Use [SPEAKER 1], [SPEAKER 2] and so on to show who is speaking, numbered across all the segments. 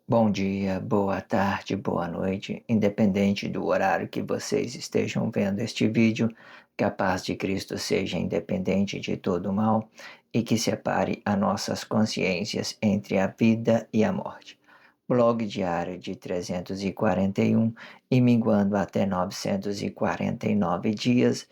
[SPEAKER 1] Bom dia, boa tarde, boa noite, independente do horário que vocês estejam vendo este vídeo, que a paz de Cristo seja independente de todo mal e que separe as nossas consciências entre a vida e a morte. Blog diário de 341 e minguando até 949 dias,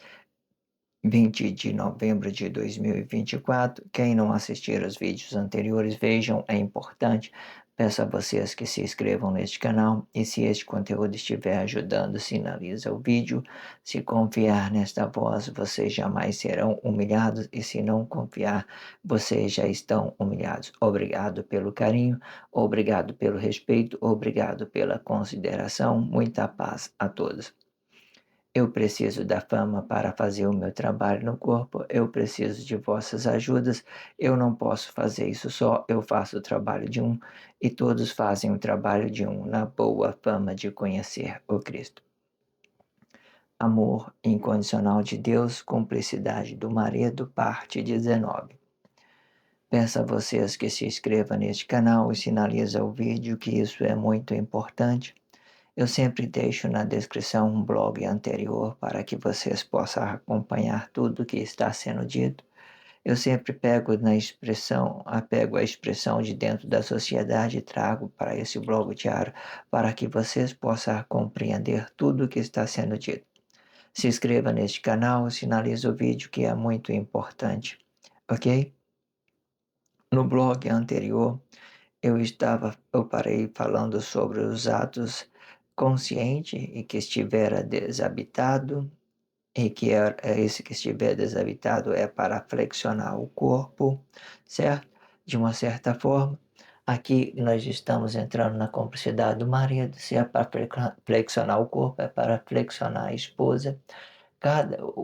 [SPEAKER 1] 20 de novembro de 2024. Quem não assistir os vídeos anteriores, vejam, é importante. Peço a vocês que se inscrevam neste canal e se este conteúdo estiver ajudando, sinaliza o vídeo. Se confiar nesta voz, vocês jamais serão humilhados e se não confiar, vocês já estão humilhados. Obrigado pelo carinho, obrigado pelo respeito, obrigado pela consideração. Muita paz a todos. Eu preciso da fama para fazer o meu trabalho no corpo, eu preciso de vossas ajudas, eu não posso fazer isso só, eu faço o trabalho de um e todos fazem o trabalho de um na boa fama de conhecer o Cristo. Amor incondicional de Deus, cumplicidade do marido, parte 19. Peço a vocês que se inscrevam neste canal e sinaliza o vídeo que isso é muito importante. Eu sempre deixo na descrição um blog anterior para que vocês possam acompanhar tudo que está sendo dito. Eu sempre pego a expressão de dentro da sociedade e trago para esse blog diário para que vocês possam compreender tudo que está sendo dito. Se inscreva neste canal, sinalize o vídeo que é muito importante, ok? No blog anterior, eu parei falando sobre os atos consciente e que estivera desabitado, e que esse que estiver desabitado é para flexionar o corpo, certo? De uma certa forma, aqui nós estamos entrando na cumplicidade do marido, se é para flexionar o corpo, é para flexionar a esposa.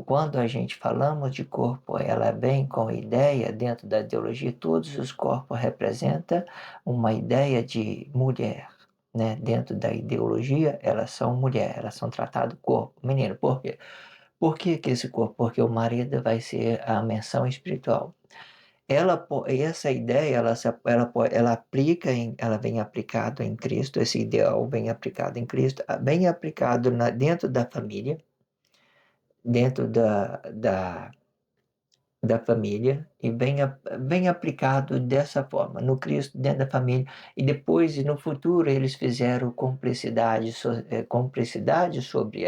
[SPEAKER 1] Quando a gente falamos de corpo, ela vem com ideia, dentro da ideologia, todos os corpos representam uma ideia de mulher, né? Dentro da ideologia, elas são mulher, elas são tratadas corpo. Menino, por quê? Por que esse corpo? Porque o marido vai ser a menção espiritual. Essa ideia, ela aplica ela vem aplicado em Cristo, esse ideal vem aplicado em Cristo, vem aplicado dentro da família, dentro da família e bem aplicado dessa forma, no Cristo, dentro da família. E depois, no futuro, eles fizeram cumplicidade sobre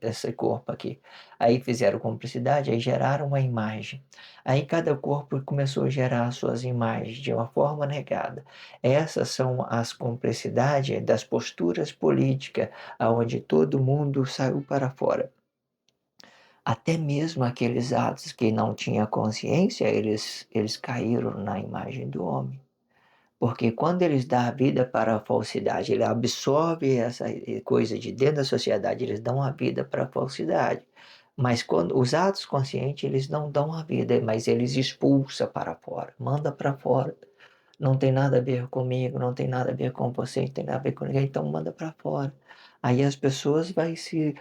[SPEAKER 1] esse corpo aqui. Aí fizeram cumplicidade, aí geraram uma imagem. Aí cada corpo começou a gerar suas imagens de uma forma negada. Essas são as cumplicidades das posturas políticas, onde todo mundo saiu para fora. Até mesmo aqueles atos que não tinham consciência, eles caíram na imagem do homem. Porque quando eles dão a vida para a falsidade, ele absorve essa coisa de dentro da sociedade, eles dão a vida para a falsidade. Mas quando os atos conscientes, eles não dão a vida, mas eles expulsam para fora, manda para fora. Não tem nada a ver comigo, não tem nada a ver com você, não tem nada a ver com ninguém, então manda para fora. Aí as pessoas vão se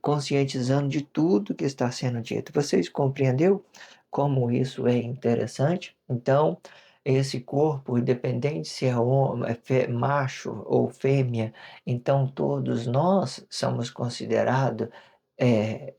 [SPEAKER 1] conscientizando de tudo que está sendo dito. Vocês compreendeu como isso é interessante? Então, esse corpo, independente se é homem, macho ou fêmea, então todos nós somos considerados é,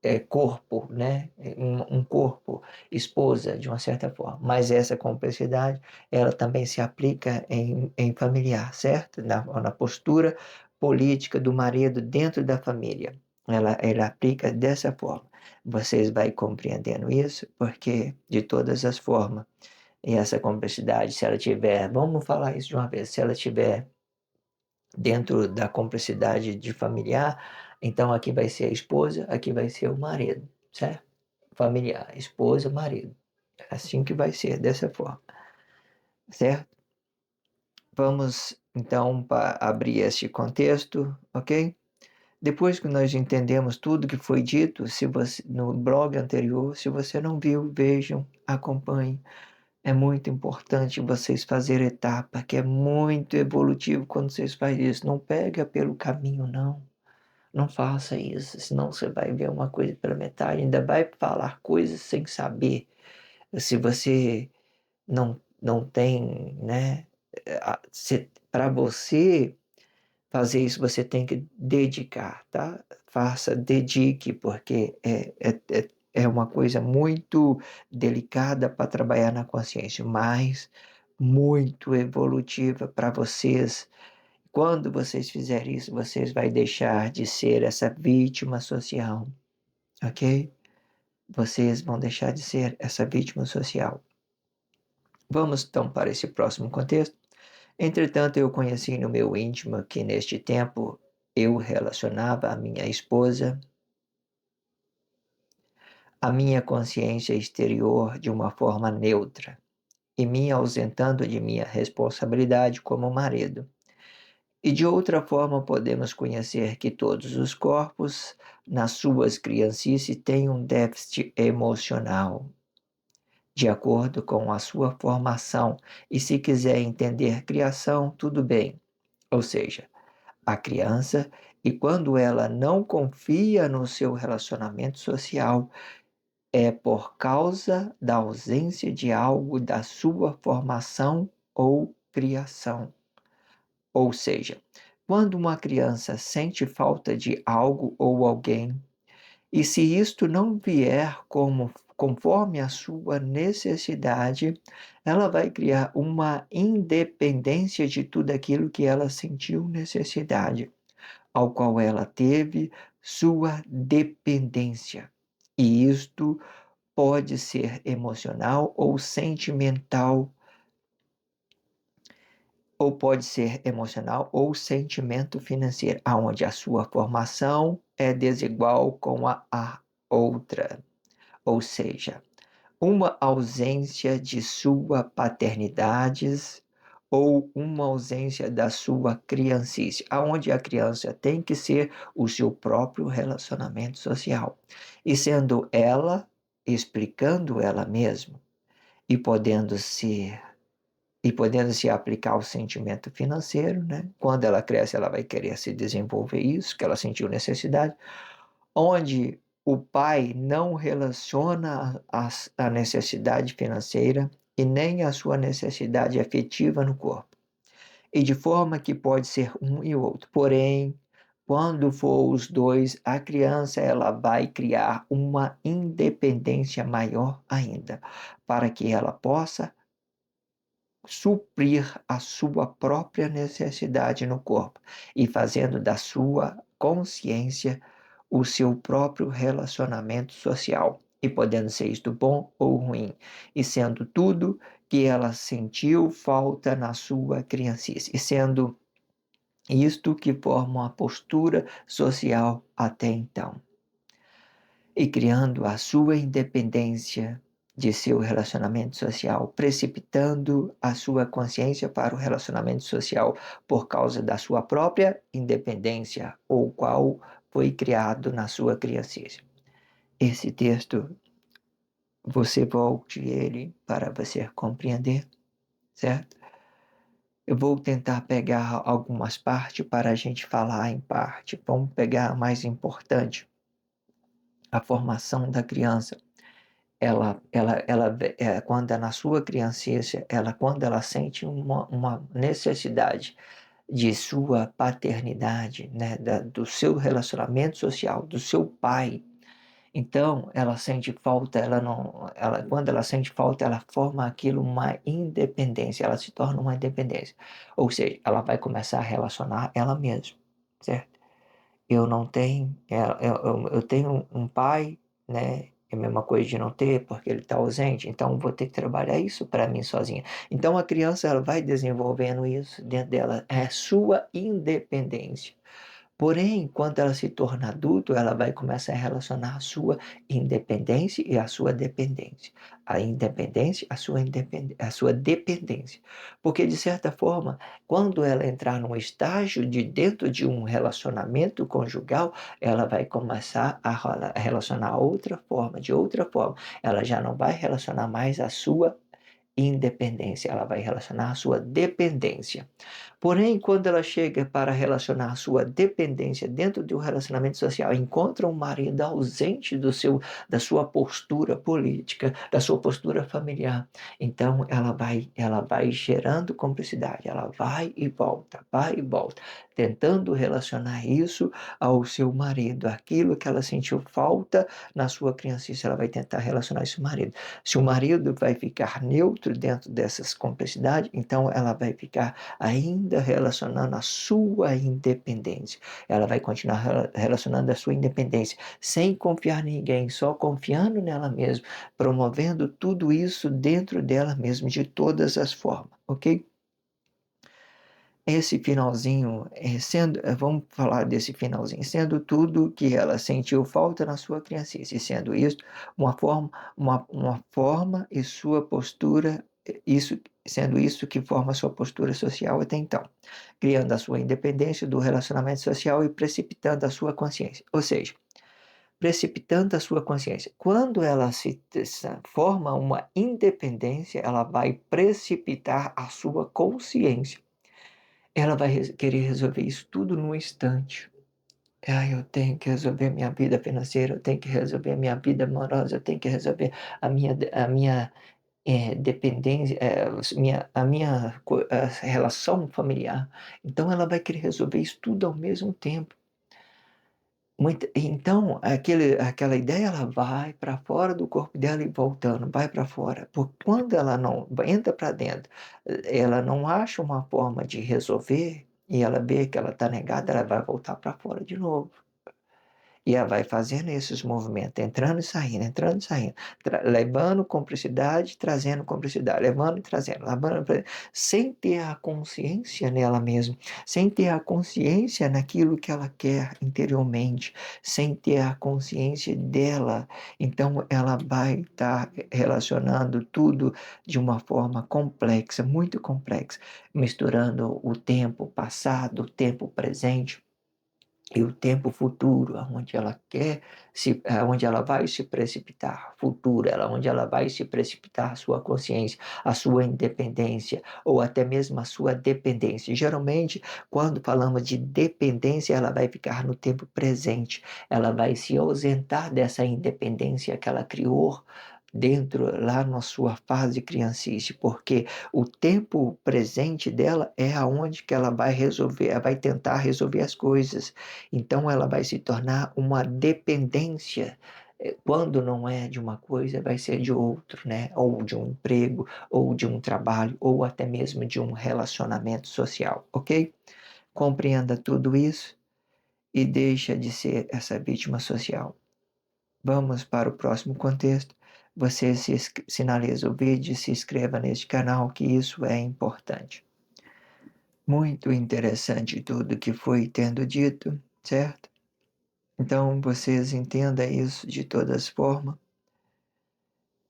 [SPEAKER 1] é, corpo, né? Um corpo, esposa, de uma certa forma. Mas essa complexidade, ela também se aplica em familiar, certo? Na postura política do marido dentro da família. Ela aplica dessa forma. Vocês vão compreendendo isso, porque de todas as formas, e essa complexidade, se ela tiver, vamos falar isso de uma vez, se ela tiver dentro da complexidade de familiar, então aqui vai ser a esposa, aqui vai ser o marido, certo? Familiar, esposa, marido. É assim que vai ser, dessa forma, certo? Vamos então abrir este contexto, ok? Depois que nós entendemos tudo que foi dito, se você no blog anterior, se você não viu, vejam, acompanhem. É muito importante vocês fazerem etapa, que é muito evolutivo quando vocês fazem isso. Não pega pelo caminho, não. Não faça isso, senão você vai ver uma coisa pela metade, ainda vai falar coisas sem saber. Se você não tem, né, para você fazer isso, você tem que dedicar, tá? Faça, dedique, porque é uma coisa muito delicada para trabalhar na consciência, mas muito evolutiva para vocês. Quando vocês fizerem isso, vocês vão deixar de ser essa vítima social, ok? Vocês vão deixar de ser essa vítima social. Vamos então para esse próximo contexto. Entretanto, eu conheci no meu íntimo que neste tempo eu relacionava a minha esposa, a minha consciência exterior de uma forma neutra e me ausentando de minha responsabilidade como marido. E de outra forma, podemos conhecer que todos os corpos, nas suas criancices, têm um déficit emocional, de acordo com a sua formação, e se quiser entender criação, tudo bem. Ou seja, a criança, e quando ela não confia no seu relacionamento social, é por causa da ausência de algo da sua formação ou criação. Ou seja, quando uma criança sente falta de algo ou alguém, e se isto não vier conforme a sua necessidade, ela vai criar uma independência de tudo aquilo que ela sentiu necessidade, ao qual ela teve sua dependência. E isto pode ser emocional ou sentimental, ou pode ser emocional ou sentimento financeiro, aonde a sua formação é desigual com a outra, ou seja, uma ausência de sua paternidade ou uma ausência da sua criancice, aonde a criança tem que ser o seu próprio relacionamento social, e sendo ela, explicando ela mesma, e podendo se aplicar o sentimento financeiro, né? Quando ela cresce, ela vai querer se desenvolver isso, que ela sentiu necessidade, onde o pai não relaciona a necessidade financeira e nem a sua necessidade afetiva no corpo, e de forma que pode ser um e outro. Porém, quando for os dois, a criança ela vai criar uma independência maior ainda, para que ela possa suprir a sua própria necessidade no corpo e fazendo da sua consciência o seu próprio relacionamento social, e podendo ser isto bom ou ruim, e sendo tudo que ela sentiu falta na sua criancice, e sendo isto que forma uma postura social até então, e criando a sua independência de seu relacionamento social, precipitando a sua consciência para o relacionamento social por causa da sua própria independência, ou qual foi criado na sua criancice. Esse texto, você volte ele para você compreender, certo? Eu vou tentar pegar algumas partes para a gente falar em parte. Vamos pegar a mais importante, a formação da criança. Quando é na sua criancice, quando ela sente uma necessidade de sua paternidade, né, do seu relacionamento social, do seu pai, então ela sente falta, quando ela sente falta, ela forma aquilo uma independência, ela se torna uma independência. Ou seja, ela vai começar a relacionar ela mesma, certo? Eu não tenho, eu tenho um pai, né? É a mesma coisa de não ter, porque ele está ausente, então vou ter que trabalhar isso para mim sozinha. Então a criança ela vai desenvolvendo isso dentro dela, é sua independência, Porém, quando ela se torna adulto, ela vai começar a relacionar a sua independência e a sua dependência. A independência, a sua dependência. Porque, de certa forma, quando ela entrar num estágio de dentro de um relacionamento conjugal, ela vai começar a relacionar de outra forma. Ela já não vai relacionar mais a sua independência, ela vai relacionar a sua dependência. Porém, quando ela chega para relacionar sua dependência dentro de um relacionamento social, encontra um marido ausente da sua postura política, da sua postura familiar, então ela vai gerando cumplicidade, ela vai e volta, tentando relacionar isso ao seu marido, aquilo que ela sentiu falta na sua criancice, ela vai tentar relacionar isso ao marido. Se o marido vai ficar neutro dentro dessas complexidades, então ela vai ficar ainda relacionando a sua independência. Ela vai continuar relacionando a sua independência, sem confiar em ninguém, só confiando nela mesma, promovendo tudo isso dentro dela mesma, de todas as formas, ok? Esse finalzinho, vamos falar desse finalzinho, sendo tudo que ela sentiu falta na sua criancice, sendo isso uma forma e sua postura, sendo isso que forma sua postura social até então, criando a sua independência do relacionamento social e precipitando a sua consciência. Ou seja, precipitando a sua consciência. Quando ela forma uma independência, ela vai precipitar a sua consciência. Ela vai querer resolver isso tudo num instante. Ah, eu tenho que resolver minha vida financeira, eu tenho que resolver minha vida amorosa, eu tenho que resolver a minha dependência, a relação familiar. Então ela vai querer resolver isso tudo ao mesmo tempo. Então, aquela ideia ela vai para fora do corpo dela e voltando, vai para fora. Porque quando ela não entra para dentro, ela não acha uma forma de resolver e ela vê que ela está negada, ela vai voltar para fora de novo. E ela vai fazendo esses movimentos, entrando e saindo, levando cumplicidade, trazendo cumplicidade, levando e trazendo, sem ter a consciência nela mesma, sem ter a consciência naquilo que ela quer interiormente, sem ter a consciência dela. Então ela vai estar relacionando tudo de uma forma complexa, muito complexa, misturando o tempo passado, o tempo presente e o tempo futuro, aonde ela vai se precipitar, futuro, onde ela vai se precipitar a sua consciência, a sua independência, ou até mesmo a sua dependência. Geralmente, quando falamos de dependência, ela vai ficar no tempo presente, ela vai se ausentar dessa independência que ela criou lá na sua fase criancice, porque o tempo presente dela é aonde que ela vai resolver, ela vai tentar resolver as coisas. Então ela vai se tornar uma dependência. Quando não é de uma coisa, vai ser de outro, né? Ou de um emprego, ou de um trabalho, ou até mesmo de um relacionamento social, ok? Compreenda tudo isso e deixa de ser essa vítima social. Vamos para o próximo contexto. Você sinaliza o vídeo, se inscreva neste canal, que isso é importante. Muito interessante tudo que foi tendo dito, certo? Então vocês entendam isso de todas formas.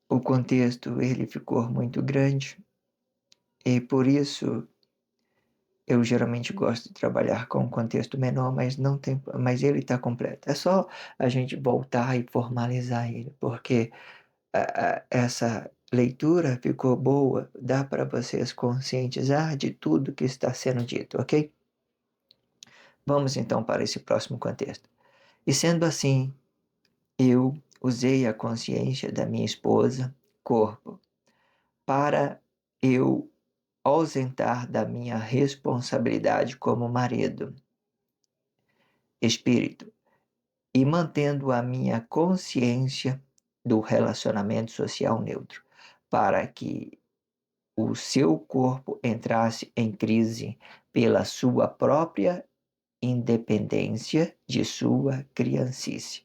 [SPEAKER 1] O contexto ele ficou muito grande e por isso eu geralmente gosto de trabalhar com um contexto menor, mas ele está completo. É só a gente voltar e formalizar ele, porque essa leitura ficou boa, dá para vocês conscientizar de tudo que está sendo dito, ok? Vamos então para esse próximo contexto. E sendo assim, eu usei a consciência da minha esposa, corpo, para eu ausentar da minha responsabilidade como marido, espírito, e mantendo a minha consciência do relacionamento social neutro, para que o seu corpo entrasse em crise pela sua própria independência de sua criancice,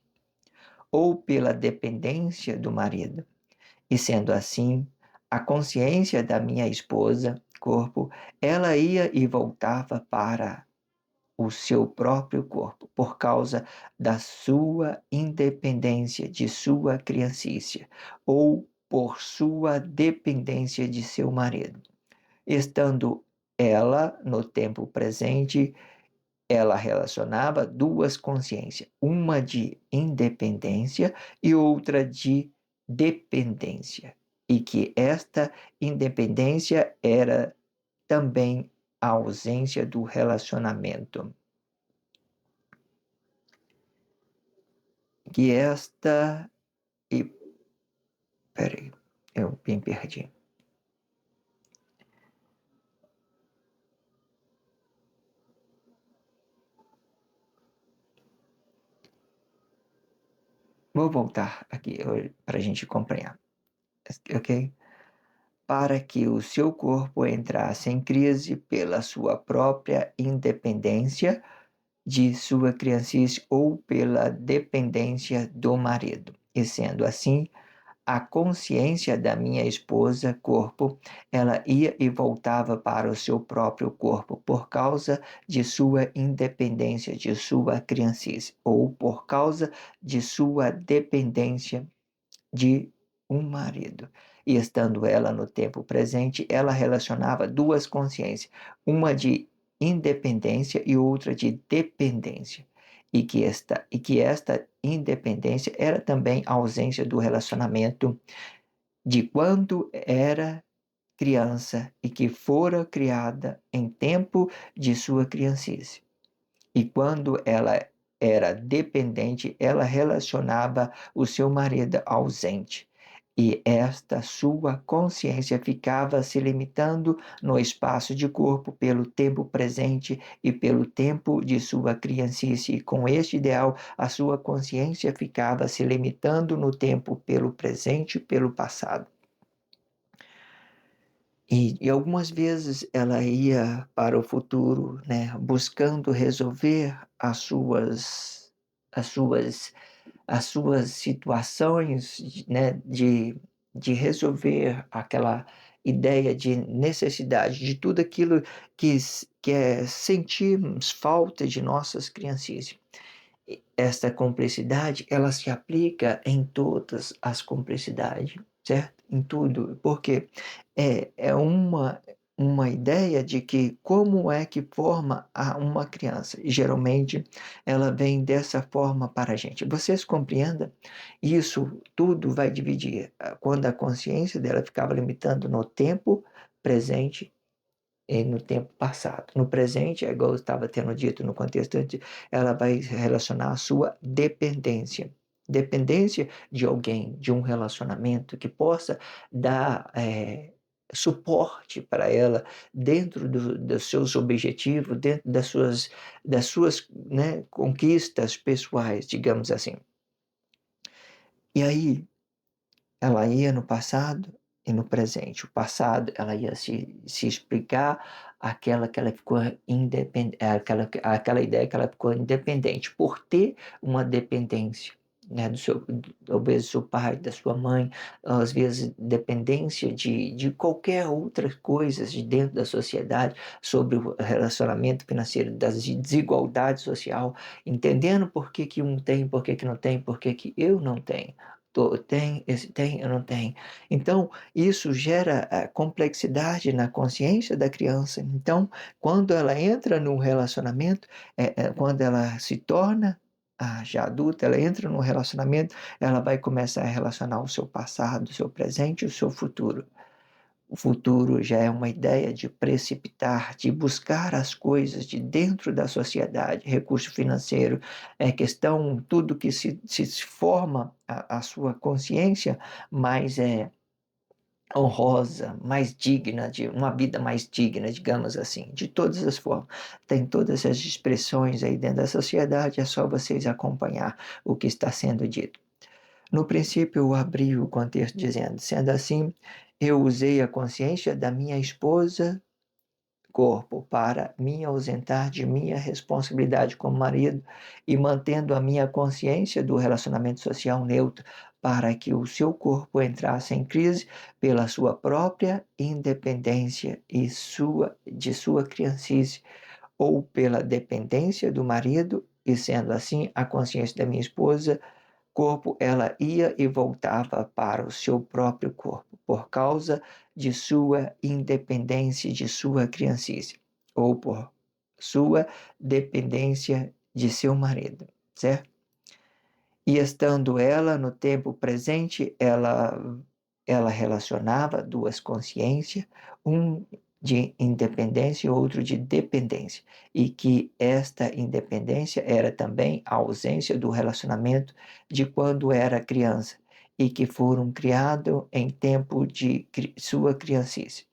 [SPEAKER 1] ou pela dependência do marido. E sendo assim, a consciência da minha esposa, corpo, ela ia e voltava para o seu próprio corpo, por causa da sua independência de sua criancice, ou por sua dependência de seu marido. Estando ela no tempo presente, ela relacionava duas consciências, uma de independência e outra de dependência, e que esta independência era também a ausência do relacionamento. Que esta e peraí, eu me perdi. Vou voltar aqui para a gente acompanhar, ok? Para que o seu corpo entrasse em crise pela sua própria independência de sua criancice ou pela dependência do marido. E sendo assim, a consciência da minha esposa, corpo, ela ia e voltava para o seu próprio corpo por causa de sua independência de sua criancice ou por causa de sua dependência de um marido. E estando ela no tempo presente, ela relacionava duas consciências, uma de independência e outra de dependência. E que esta independência era também a ausência do relacionamento de quando era criança e que fora criada em tempo de sua criancice. E quando ela era dependente, ela relacionava o seu marido ausente. E esta sua consciência ficava se limitando no espaço de corpo pelo tempo presente e pelo tempo de sua criancice. E com este ideal, a sua consciência ficava se limitando no tempo pelo presente e pelo passado. E algumas vezes ela ia para o futuro, né, buscando resolver as suas, as suas situações, né, de resolver aquela ideia de necessidade, de tudo aquilo que sentimos falta de nossas crianças. Esta cumplicidade, ela se aplica em todas as cumplicidades, certo? Em tudo, porque é uma ideia de que como é que forma uma criança. E geralmente ela vem dessa forma para a gente. Vocês compreendem? Isso tudo vai dividir. Quando a consciência dela ficava limitando no tempo presente e no tempo passado. No presente, é igual eu estava tendo dito no contexto antes, ela vai relacionar a sua dependência. Dependência de alguém, de um relacionamento que possa dar suporte para ela dentro dos seus objetivos, dentro das suas né, conquistas pessoais, digamos assim. E aí, ela ia no passado e no presente. O passado, ela ia se explicar aquela que ela ficou independente, aquela ideia que ela ficou independente por ter uma dependência, né, talvez do seu pai, da sua mãe, às vezes dependência de qualquer outra coisa de dentro da sociedade sobre o relacionamento financeiro, das desigualdade social, entendendo por que que um tem, por que que não tem, por que que eu não tenho. Tem, esse tem, eu não tenho. Então, isso gera complexidade na consciência da criança. Então, quando ela entra num relacionamento, quando ela se torna já adulta, ela entra num relacionamento, ela vai começar a relacionar o seu passado, o seu presente e o seu futuro. O futuro já é uma ideia de precipitar, de buscar as coisas de dentro da sociedade, recurso financeiro, é questão, tudo que se forma a sua consciência, mais honrosa, mais digna, de uma vida mais digna, digamos assim, de todas as formas. Tem todas as expressões aí dentro da sociedade, é só vocês acompanhar o que está sendo dito. No princípio, eu abri o contexto dizendo: sendo assim, eu usei a consciência da minha esposa, corpo, para me ausentar de minha responsabilidade como marido e mantendo a minha consciência do relacionamento social neutro, para que o seu corpo entrasse em crise pela sua própria independência e de sua criancice, ou pela dependência do marido, e sendo assim, a consciência da minha esposa, corpo, ela ia e voltava para o seu próprio corpo, por causa de sua independência, de sua criancice, ou por sua dependência de seu marido, certo? E estando ela no tempo presente, ela relacionava duas consciências, um de independência e outro de dependência, e que esta independência era também a ausência do relacionamento de quando era criança, e que foram criados em tempo de sua criancice.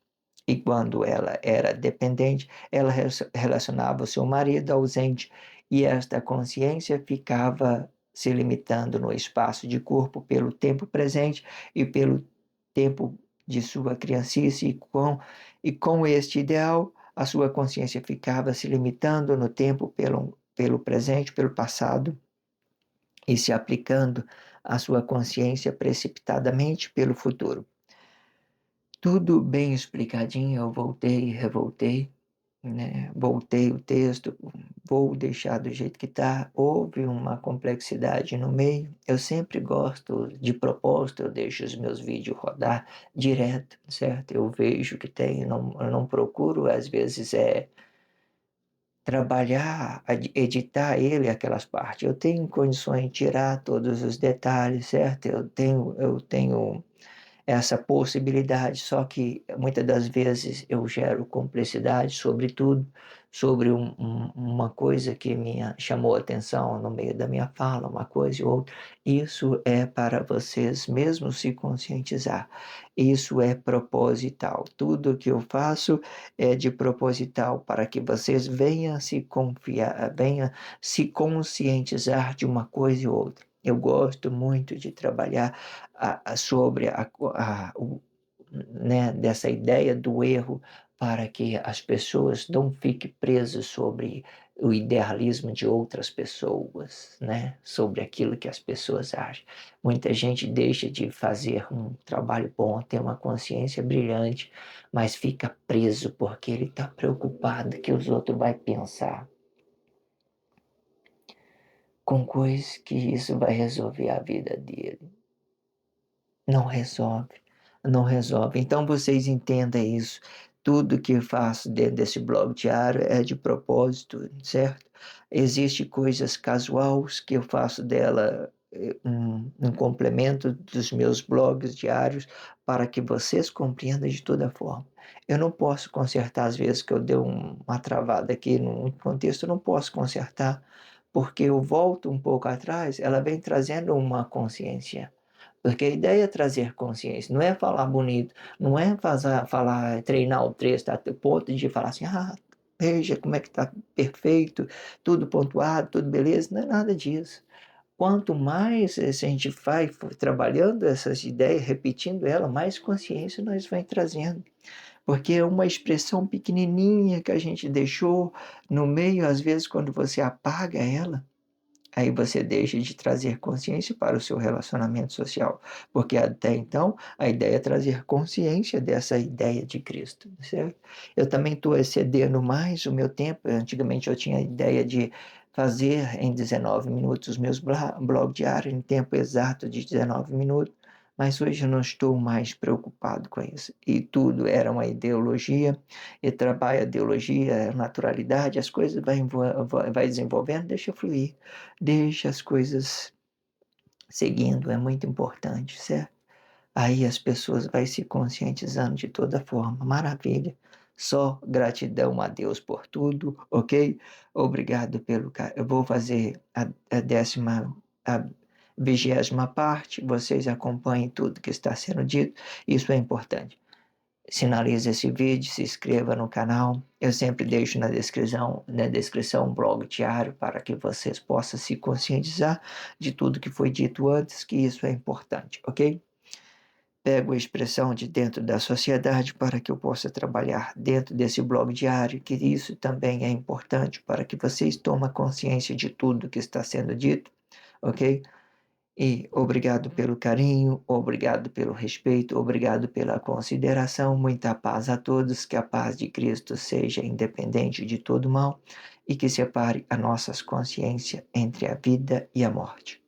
[SPEAKER 1] E quando ela era dependente, ela relacionava o seu marido ausente, e esta consciência ficava se limitando no espaço de corpo pelo tempo presente e pelo tempo de sua criancice, e com este ideal, a sua consciência ficava se limitando no tempo pelo presente, pelo passado, e se aplicando à sua consciência precipitadamente pelo futuro. Tudo bem explicadinho, eu voltei e revoltei, né? Voltei o texto, vou deixar do jeito que está. Houve uma complexidade no meio. Eu sempre gosto, de propósito, eu deixo os meus vídeos rodar direto, certo? Eu vejo que tem, eu não procuro, às vezes, trabalhar, editar ele, aquelas partes. Eu tenho condições de tirar todos os detalhes, certo? Eu tenho essa possibilidade, só que muitas das vezes eu gero complexidade, sobretudo sobre uma coisa que me chamou a atenção no meio da minha fala, uma coisa e outra. Isso é para vocês mesmos se conscientizar. Isso é proposital. Tudo que eu faço é de proposital para que vocês venham se confiar, venham se conscientizar de uma coisa e outra. Eu gosto muito de trabalhar sobre né, dessa ideia do erro, para que as pessoas não fiquem presas sobre o idealismo de outras pessoas, né, sobre aquilo que as pessoas acham. Muita gente deixa de fazer um trabalho bom, ter uma consciência brilhante, mas fica preso porque ele está preocupado que os outros vão pensar com coisas que isso vai resolver a vida dele. Não resolve, não resolve. Então vocês entendam isso. Tudo que eu faço dentro desse blog diário é de propósito, certo? Existem coisas casuais que eu faço dela um complemento dos meus blogs diários para que vocês compreendam de toda forma. Eu não posso consertar, às vezes que eu dei uma travada aqui no contexto, eu não posso consertar, porque eu volto um pouco atrás, ela vem trazendo uma consciência. Porque a ideia é trazer consciência, não é falar bonito, não é falar, treinar o trecho, tá, a ponto de falar assim, veja como é que está perfeito, tudo pontuado, tudo beleza, não é nada disso. Quanto mais a gente vai trabalhando essas ideias, repetindo ela, mais consciência nós vai trazendo. Porque é uma expressão pequenininha que a gente deixou no meio, às vezes quando você apaga ela, aí você deixa de trazer consciência para o seu relacionamento social, porque até então a ideia é trazer consciência dessa ideia de Cristo, certo? Eu também estou excedendo mais o meu tempo. Antigamente eu tinha a ideia de fazer em 19 minutos os meus blog diários, em tempo exato de 19 minutos, mas hoje eu não estou mais preocupado com isso. E tudo era uma ideologia, e trabalho a ideologia, a naturalidade, as coisas vai desenvolvendo, deixa fluir. Deixa as coisas seguindo, é muito importante, certo? Aí as pessoas vão se conscientizando de toda forma. Maravilha. Só gratidão a Deus por tudo, ok? Obrigado pelo. Eu vou fazer a 20ª parte. Vocês acompanhem tudo que está sendo dito. Isso é importante. Sinalize esse vídeo, se inscreva no canal. Eu sempre deixo na descrição um blog diário para que vocês possam se conscientizar de tudo que foi dito antes, que isso é importante, ok? Pego a expressão de dentro da sociedade para que eu possa trabalhar dentro desse blog diário, que isso também é importante para que vocês tomem consciência de tudo que está sendo dito, ok? E obrigado pelo carinho, obrigado pelo respeito, obrigado pela consideração. Muita paz a todos, que a paz de Cristo seja independente de todo mal e que separe a nossas consciências entre a vida e a morte.